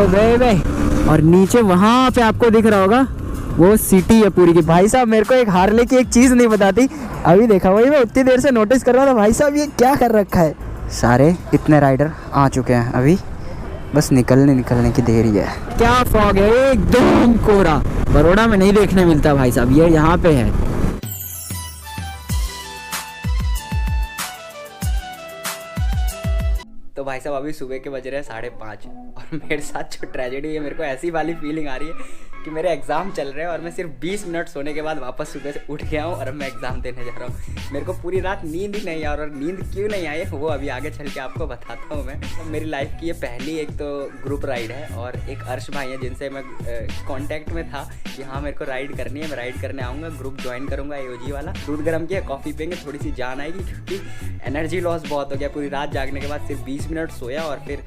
बेबे। और नीचे वहाँ पे आपको दिख रहा होगा वो सिटी है पूरी की। भाई साहब मेरे को एक हार्ले की एक चीज़ नहीं बताती, अभी देखा वही मैं उतनी देर से नोटिस कर रहा था। भाई साहब ये क्या कर रखा है। सारे इतने राइडर आ चुके हैं, अभी बस निकलने की देरी है। क्या फॉग है, एकदम कोहरा। बड़ौदा में नहीं देखने मिलता भाई साहब, ये यहाँ पे है। तो भाई साहब अभी सुबह के बज रहे हैं 5:30 और मेरे साथ जो ट्रेजेडी है, मेरे को ऐसी वाली फीलिंग आ रही है कि मेरे एग्ज़ाम चल रहे हैं और मैं सिर्फ 20 मिनट सोने के बाद वापस सुबह से उठ गया हूँ और अब मैं एग्ज़ाम देने जा रहा हूँ। मेरे को पूरी रात नींद ही नहीं आ रहा, और नींद क्यों नहीं आई वो अभी आगे चल के आपको बताता हूँ मैं। तो मेरी लाइफ की ये पहली एक तो ग्रुप राइड है, और एक अर्श भाई है जिनसे मैं कॉन्टैक्ट में था कि हाँ मेरे को राइड करनी है, मैं राइड करने आऊँगा, ग्रुप ज्वाइन करूँगा AOG वाला। दूध गर्म किया, कॉफ़ी पियेंगे, थोड़ी सी जान आएगी, क्योंकि एनर्जी लॉस बहुत हो गया। पूरी रात जागने के बाद सिर्फ 20 मिनट सोया और फिर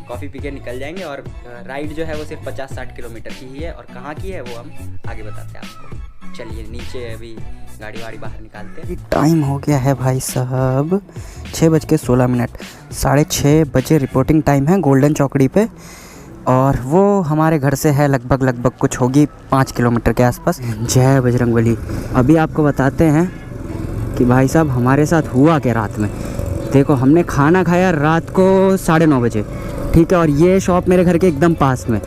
कॉफ़ी पी के निकल जाएंगे। और राइड जो है वो सिर्फ 50-60 किलोमीटर की ही है, और कहाँ की है वो हम आगे बताते हैं आपको। चलिए नीचे अभी गाड़ी वाड़ी बाहर निकालते हैं। टाइम हो गया है भाई साहब 6:16, 6:30 बजे रिपोर्टिंग टाइम है गोल्डन चौकड़ी पे, और वो हमारे घर से है लगभग कुछ होगी 5 किलोमीटर के आसपास। जय बजरंगबली। अभी आपको बताते हैं कि भाई साहब हमारे साथ हुआ क्या रात में। देखो हमने खाना खाया रात को 9:30 बजे, ठीक है, और ये शॉप मेरे घर के एकदम पास में।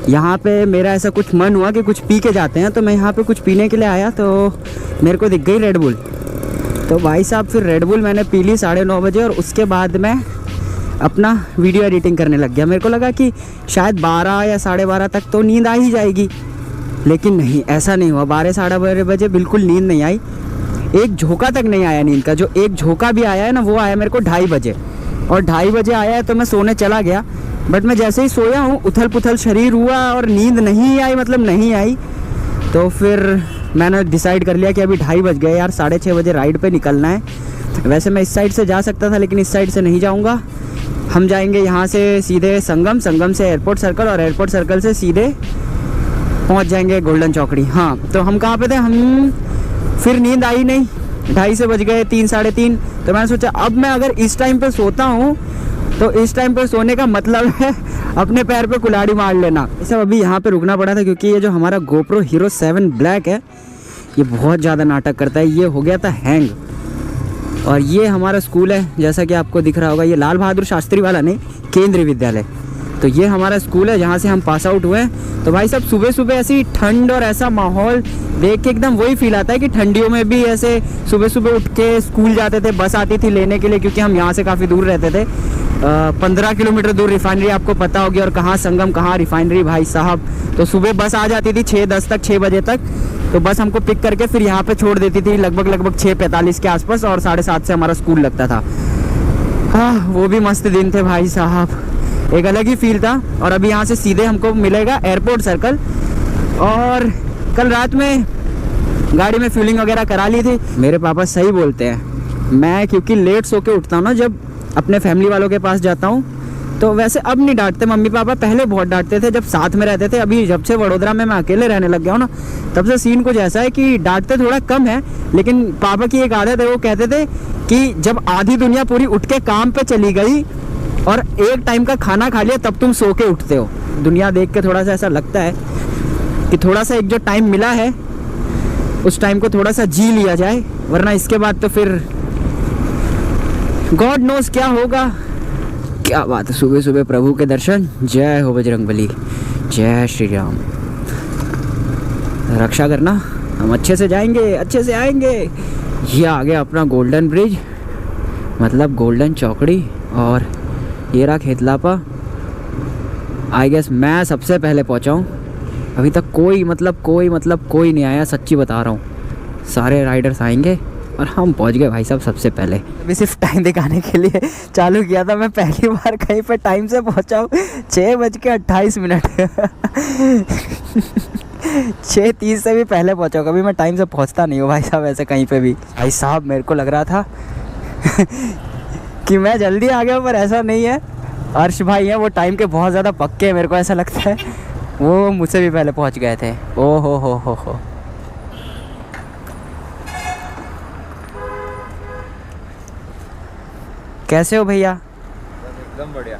यहाँ पे मेरा ऐसा कुछ मन हुआ कि कुछ पी के जाते हैं, तो मैं यहाँ पे कुछ पीने के लिए आया, तो मेरे को दिख गई रेड बुल। तो भाई साहब फिर रेड बुल मैंने पी ली 9:30 बजे, और उसके बाद मैं अपना वीडियो एडिटिंग करने लग गया। मेरे को लगा कि शायद 12 या 12:30 तक तो नींद आ ही जाएगी, लेकिन नहीं, ऐसा नहीं हुआ। 12-12:30 बजे बिल्कुल नींद नहीं आई, एक झोंका तक नहीं आया नींद का। जो एक झोंका भी आया है ना, वो आया मेरे को 2:30 बजे, और 2:30 बजे आया है तो मैं सोने चला गया। बट मैं जैसे ही सोया हूँ उथल पुथल शरीर हुआ और नींद नहीं आई, मतलब नहीं आई। तो फिर मैंने डिसाइड कर लिया कि अभी 2:30 बज गए यार, 6:30 बजे राइड पे निकलना है। वैसे मैं इस साइड से जा सकता था, लेकिन इस साइड से नहीं जाऊँगा। हम जाएंगे यहाँ से सीधे संगम से एयरपोर्ट सर्कल, और एयरपोर्ट सर्कल से सीधे पहुँच जाएंगे गोल्डन चौकड़ी। हाँ, तो हम कहाँ पे थे, हम फिर नींद आई नहीं, 2:30 से बज गए 3, 3:30। तो मैंने सोचा अब मैं अगर इस टाइम पे सोता हूँ तो इस टाइम पे सोने का मतलब है अपने पैर पे कुल्हाड़ी मार लेना। सब अभी यहाँ पे रुकना पड़ा था क्योंकि ये जो हमारा GoPro Hero 7 Black है, ये बहुत ज़्यादा नाटक करता है। ये हो गया था हैंग। और ये हमारा स्कूल है, जैसा कि आपको दिख रहा होगा, ये लाल बहादुर शास्त्री वाला नहीं, केंद्रीय विद्यालय। तो ये हमारा स्कूल है जहाँ से हम पास आउट हुए हैं। तो भाई साहब सुबह सुबह ऐसी ठंड और ऐसा माहौल देख के एकदम वही फील आता है कि ठंडियों में भी ऐसे सुबह सुबह उठ के स्कूल जाते थे। बस आती थी लेने के लिए, क्योंकि हम यहाँ से काफ़ी दूर रहते थे, 15 किलोमीटर दूर रिफाइनरी आपको पता होगी, और कहाँ संगम कहाँ रिफाइनरी भाई साहब। तो सुबह बस आ जाती थी 6:10 तक, 6 बजे तक। तो बस हमको पिक करके फिर यहाँ पे छोड़ देती थी लगभग 6:45 के आसपास, और 7:30 से हमारा स्कूल लगता था। हाँ, वो भी मस्त दिन थे भाई साहब, एक अलग ही फील था। और अभी यहाँ से सीधे हमको मिलेगा एयरपोर्ट सर्कल। और कल रात में गाड़ी में फ्यूलिंग वगैरह करा ली थी। मेरे पापा सही बोलते हैं, मैं क्योंकि लेट सो के उठता हूँ ना जब अपने फैमिली वालों के पास जाता हूँ, तो वैसे अब नहीं डांटते मम्मी पापा, पहले बहुत डांटते थे जब साथ में रहते थे। अभी जब से वडोदरा में मैं अकेले रहने लग गया हूँ ना, तब से सीन कुछ ऐसा है कि डांटते थोड़ा कम है। लेकिन पापा की एक आदत है, वो कहते थे कि जब आधी दुनिया पूरी उठ के काम पे चली गई और एक टाइम का खाना खा लिया, तब तुम सो के उठते हो। दुनिया देख के थोड़ा सा ऐसा लगता है कि थोड़ा सा एक जो टाइम मिला है उस टाइम को थोड़ा सा जी लिया जाए, वरना इसके बाद तो फिर गॉड नोस क्या होगा। क्या बात है, सुबह सुबह प्रभु के दर्शन। जय हो बजरंगबली, जय श्री राम। रक्षा करना, हम अच्छे से जाएंगे, अच्छे से आएंगे। ये आ गया अपना गोल्डन ब्रिज, मतलब गोल्डन चौकड़ी, और ये रहा खेतलापा। आई गेस मैं सबसे पहले पहुंचा हूँ। अभी तक कोई नहीं आया, सच्ची बता रहा हूँ। सारे राइडर्स आएंगे और हम पहुंच गए भाई साहब सबसे पहले। अभी सिर्फ टाइम दिखाने के लिए चालू किया था। मैं पहली बार कहीं पे टाइम से पहुंचा हूँ 6:28। 6:30 से भी पहले पहुंचा हूँ। कभी मैं टाइम से पहुंचता नहीं हूँ भाई साहब ऐसे कहीं पे भी। भाई साहब मेरे को लग रहा था कि मैं जल्दी आ गया, पर ऐसा नहीं है। अर्श भाई हैं, वो टाइम के बहुत ज़्यादा पक्के हैं, मेरे को ऐसा लगता है। वो मुझसे भी पहले पहुंच गए थे। ओ हो। कैसे हो भैया? एकदम बढ़िया।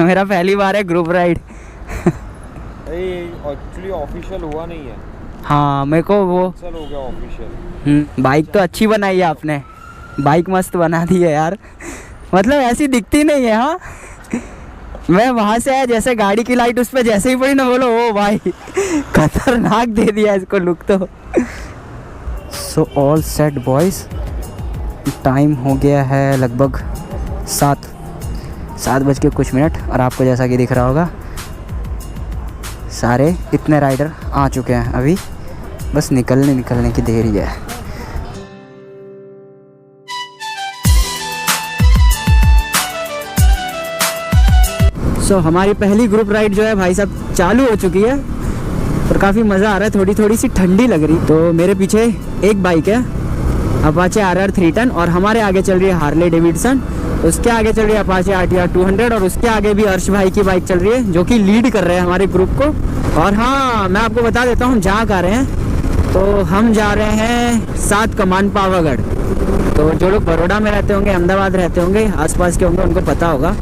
मेरा पहली बार है ग्रुप राइड। एक्चुअली ऑफिशियल हुआ नहीं है। हाँ मेरे को वो चल हो गया ऑफिशियल। बाइक तो अच्छी बनाई है आपने, बाइक मस्त बना दी है यार, मतलब ऐसी दिखती नहीं है। हाँ मैं वहाँ से आया, जैसे गाड़ी की लाइट उस पर जैसे ही पड़ी ना, बोलो ओ भाई खतरनाक दे दिया इसको लुक तो। So all set boys, time हो गया है लगभग 7 बज के कुछ मिनट, और आपको जैसा कि दिख रहा होगा सारे इतने राइडर आ चुके हैं, अभी बस निकलने की देरी है। सो हमारी पहली ग्रुप राइड जो है भाई साहब चालू हो चुकी है, और काफ़ी मज़ा आ रहा है। थोड़ी सी ठंडी लग रही। तो मेरे पीछे एक बाइक है अपाचे RR 310, और हमारे आगे चल रही है हार्ले डेविडसन, उसके आगे चल रही है अपाचे RTR 200, और उसके आगे भी अर्श भाई की बाइक चल रही है जो कि लीड कर रहे हैं हमारे ग्रुप को। और हाँ मैं आपको बता देता हूँ हम जहाँ आ रहे हैं, तो हम जा रहे हैं 7 कमान पावागढ़। तो जो लोग बड़ौदा में रहते होंगे, अहमदाबाद रहते होंगे, आसपास के होंगे, उनको पता होगा।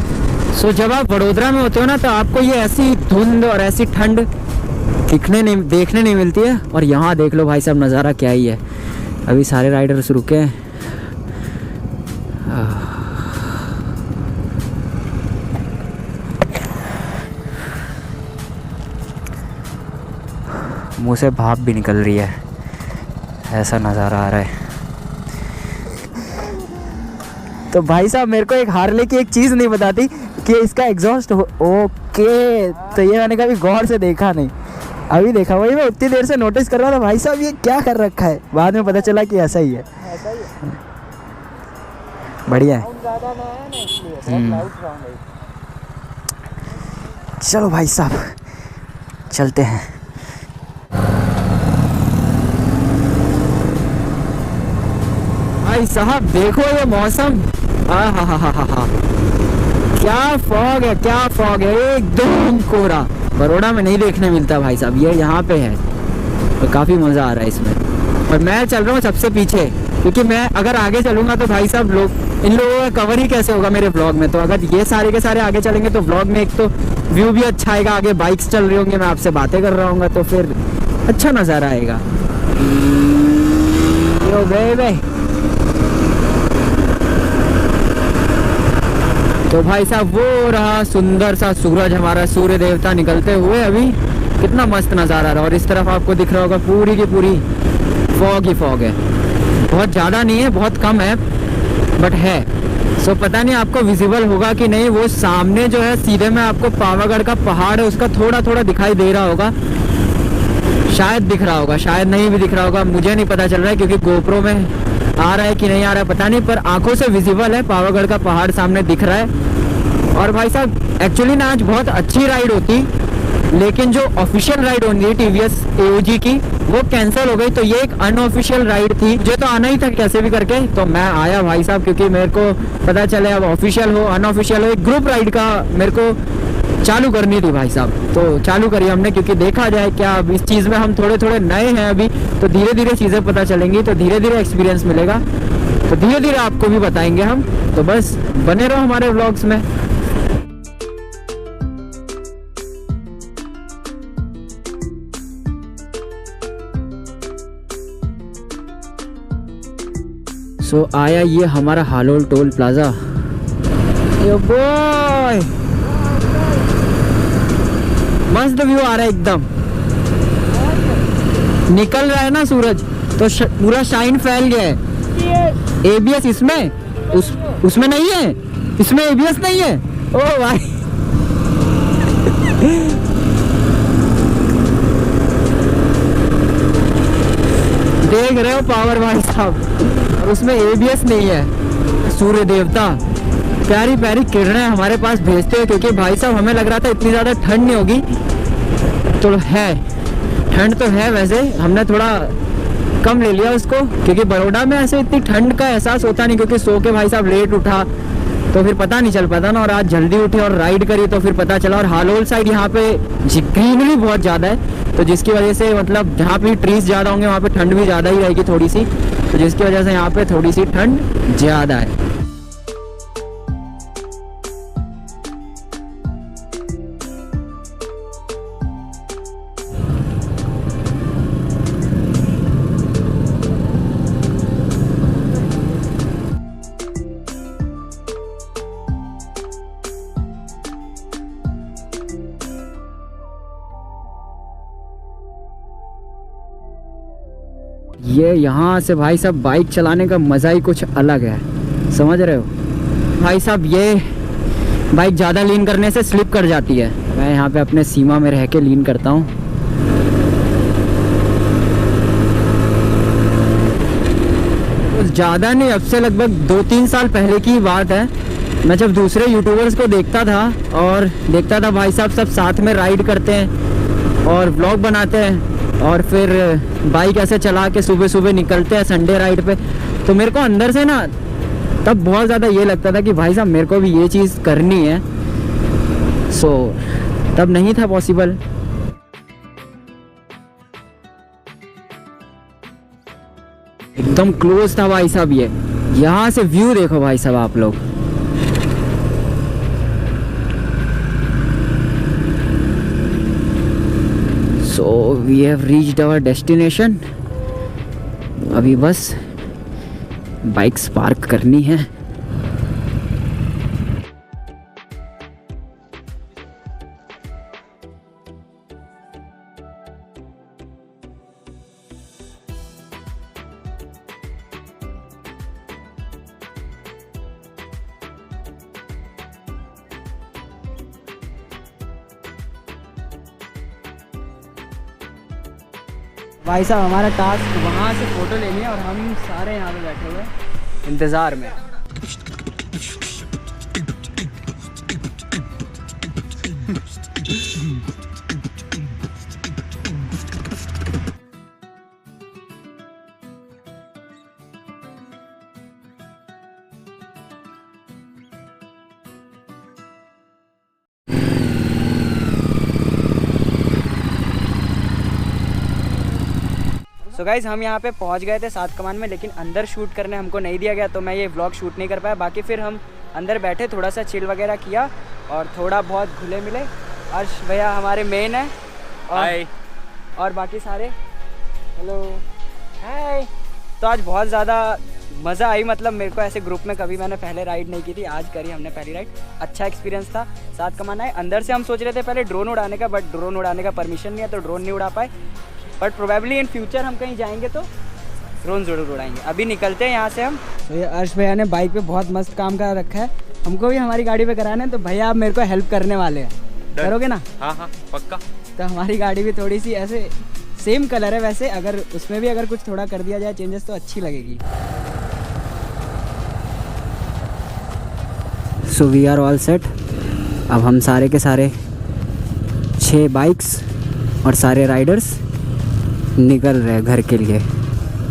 सो जब आप वडोदरा में होते हो ना, तो आपको ये ऐसी धुंध और ऐसी ठंड देखने नहीं मिलती है। और यहाँ देख लो भाई साहब नज़ारा क्या ही है। अभी सारे राइडर्स रुके हैं। मुंह से भाप भी निकल रही है, ऐसा नज़ारा आ रहा है। तो भाई साहब मेरे को एक हार्ले की एक चीज़ नहीं बताती कि इसका एग्जॉस्ट ओके, तो ये मैंने कभी गौर से देखा नहीं, अभी देखा। वही मैं उतनी देर से नोटिस कर रहा था भाई साहब ये क्या कर रखा है, बाद में पता चला कि ऐसा ही है। बढ़िया है। चलो भाई साहब चलते हैं। भाई साहब देखो ये मौसम, हा क्या फॉग है, एकदम कोहरा। बड़ौदा में नहीं देखने मिलता भाई साहब, ये यहाँ पे है, तो काफ़ी मज़ा आ रहा है इसमें। और मैं चल रहा हूँ सबसे पीछे, क्योंकि मैं अगर आगे चलूँगा तो भाई साहब इन लोगों का कवर ही कैसे होगा मेरे ब्लॉग में। तो अगर ये सारे के सारे आगे चलेंगे तो ब्लॉग में एक तो व्यू भी अच्छा आएगा, आगे बाइक्स चल रही होंगी, मैं आपसे बातें कर रहा हूँ, तो फिर अच्छा नज़ारा आएगा। यो बेबे, तो भाई साहब वो रहा सुंदर सा सूरज, हमारा सूर्य देवता निकलते हुए, अभी कितना मस्त नज़ारा रहा। और इस तरफ आपको दिख रहा होगा पूरी की पूरी फॉग ही फॉग है, बहुत ज़्यादा नहीं है, बहुत कम है, बट है। सो पता नहीं आपको विजिबल होगा कि नहीं। वो सामने जो है सीधे में आपको पावागढ़ का पहाड़ है, उसका थोड़ा दिखाई दे रहा होगा, शायद दिख रहा होगा, शायद नहीं भी दिख रहा होगा, मुझे नहीं पता चल रहा है, क्योंकि गोप्रो में आ रहा है कि नहीं आ रहा है पता नहीं, पर आंखों से विजिबल है, पावागढ़ का पहाड़ सामने दिख रहा है। और भाई साहब एक्चुअली ना आज बहुत अच्छी राइड होती, लेकिन जो ऑफिशियल राइड होनी थी TVS AOG की, वो कैंसिल हो गई। तो ये एक अनऑफिशियल राइड थी, मुझे तो आना ही था कैसे भी करके, तो मैं आया भाई साहब, क्योंकि मेरे को पता चले अब ऑफिशियल हो अनऑफिशियल हो, एक ग्रुप राइड का मेरे को चालू करनी थी भाई साहब। तो चालू करी हमने, क्योंकि देखा जाए क्या अब इस चीज़ में हम थोड़े नए हैं अभी, तो धीरे धीरे चीज़ें पता चलेंगी, तो धीरे धीरे एक्सपीरियंस मिलेगा, तो धीरे धीरे आपको भी बताएंगे हम। तो बस बने रहो हमारे व्लॉग्स में। सो आया ये हमारा Halol toll plaza. Yo boy, मस्त व्यू आ रहा है एकदम, निकल रहा है ना सूरज, तो पूरा शाइन फैल गया है। ABS इसमें उसमें नहीं है, इसमें ABS नहीं है। ओ भाई देख रहे हो पावर भाई साहब, और उसमें ABS नहीं है। सूर्य देवता प्यारी प्यारी किरणें हमारे पास भेजते हैं, क्योंकि भाई साहब हमें लग रहा था इतनी ज़्यादा ठंड नहीं होगी, तो है ठंड तो है, वैसे हमने थोड़ा कम ले लिया उसको, क्योंकि बड़ौदा में ऐसे इतनी ठंड का एहसास होता नहीं, क्योंकि सो के भाई साहब लेट उठा तो फिर पता नहीं चल पाता ना, और आज जल्दी उठी और राइड करी तो फिर पता चला। और हालोल साइड यहाँ पे ग्रीनरी बहुत ज़्यादा है, तो जिसकी वजह से मतलब जहाँ पे ट्रीज ज़्यादा होंगे वहाँ पे ठंड भी ज़्यादा ही रहेगी थोड़ी सी, तो जिसकी वजह से यहाँ पे थोड़ी सी ठंड ज़्यादा है। ये यहाँ से भाई साहब बाइक चलाने का मज़ा ही कुछ अलग है, समझ रहे हो भाई साहब। ये बाइक ज़्यादा लीन करने से स्लिप कर जाती है। मैं यहाँ पे अपने सीमा में रह के लीन करता हूँ। ज़्यादा नहीं, अब से लगभग 2-3 साल पहले की बात है। मैं जब दूसरे यूट्यूबर्स को देखता था और देखता था भाई साहब सब साथ में राइड करते हैं और व्लॉग बनाते हैं और फिर बाइक ऐसे चला के सुबह सुबह निकलते हैं संडे राइड पे, तो मेरे को अंदर से ना तब बहुत ज़्यादा ये लगता था कि भाई साहब मेरे को भी ये चीज़ करनी है। सो तब नहीं था पॉसिबल। एकदम क्लोज था भाई साहब। ये यहाँ से व्यू देखो भाई साहब आप लोग। So we have reached our destination. अभी बस बाइक्स पार्क करनी है। भाई साहब हमारा टास्क वहाँ से फ़ोटो लेनी है और हम सारे यहाँ पे बैठे हुए हैं इंतज़ार में। सो गाइज़ हम यहाँ पे पहुँच गए थे सात कमान में, लेकिन अंदर शूट करने हमको नहीं दिया गया, तो मैं ये व्लॉग शूट नहीं कर पाया। बाकी फिर हम अंदर बैठे थोड़ा सा चिल वगैरह किया और थोड़ा बहुत घुले मिले। अर्श भैया हमारे मेन है और बाकी सारे हेलो हाय। तो आज बहुत ज़्यादा मज़ा आई, मतलब मेरे को ऐसे ग्रुप में कभी मैंने पहले राइड नहीं की थी, आज करी हमने पहली राइड। अच्छा एक्सपीरियंस था। सात कमान आए, अंदर से हम सोच रहे थे पहले ड्रोन उड़ाने का, बट ड्रोन उड़ाने का परमिशन नहीं है तो ड्रोन नहीं उड़ा पाए। बट प्रोबेबली इन फ्यूचर हम कहीं जाएंगे तो ड्रोन ज़रूर उड़ाएंगे। अभी निकलते हैं यहाँ से हम। तो ये अर्श भैया ने बाइक पे बहुत मस्त काम कर रखा है, हमको भी हमारी गाड़ी पे कराना है, तो भैया आप मेरे को हेल्प करने वाले हैं, करोगे ना? हाँ हाँ पक्का। तो हमारी गाड़ी भी थोड़ी सी ऐसे सेम कलर है वैसे, अगर उसमें भी अगर कुछ थोड़ा कर दिया जाए चेंजेस तो अच्छी लगेगी। So we are all set. अब हम सारे के सारे 6 बाइक्स और सारे राइडर्स निकल रहे हैं घर के लिए।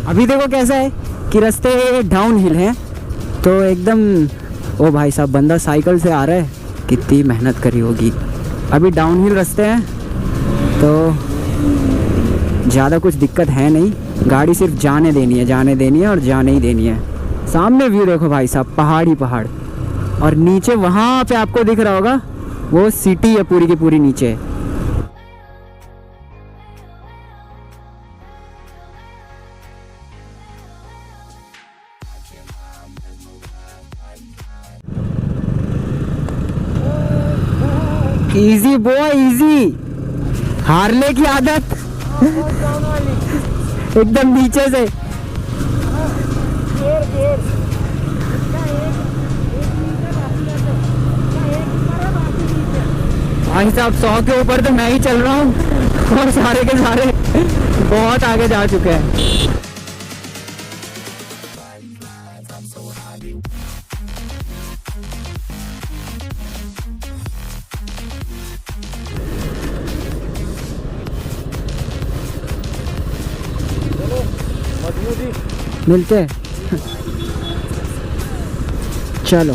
अभी देखो कैसा है कि रास्ते डाउन हिल हैं, तो एकदम ओ भाई साहब बंदा साइकिल से आ रहा है, कितनी मेहनत करी होगी। अभी डाउन हिल रास्ते हैं तो ज़्यादा कुछ दिक्कत है नहीं, गाड़ी सिर्फ जाने देनी है और जाने ही देनी है। सामने व्यू देखो भाई साहब, पहाड़ ही पहाड़, और नीचे वहाँ पे आपको दिख रहा होगा वो सिटी है पूरी की पूरी नीचे। इजी बॉय इजी, हारने की आदत एकदम नीचे से। भाई साहब 100 के ऊपर तो मैं ही चल रहा हूँ और सारे के सारे बहुत आगे जा चुके हैं। मिलते हैं चलो।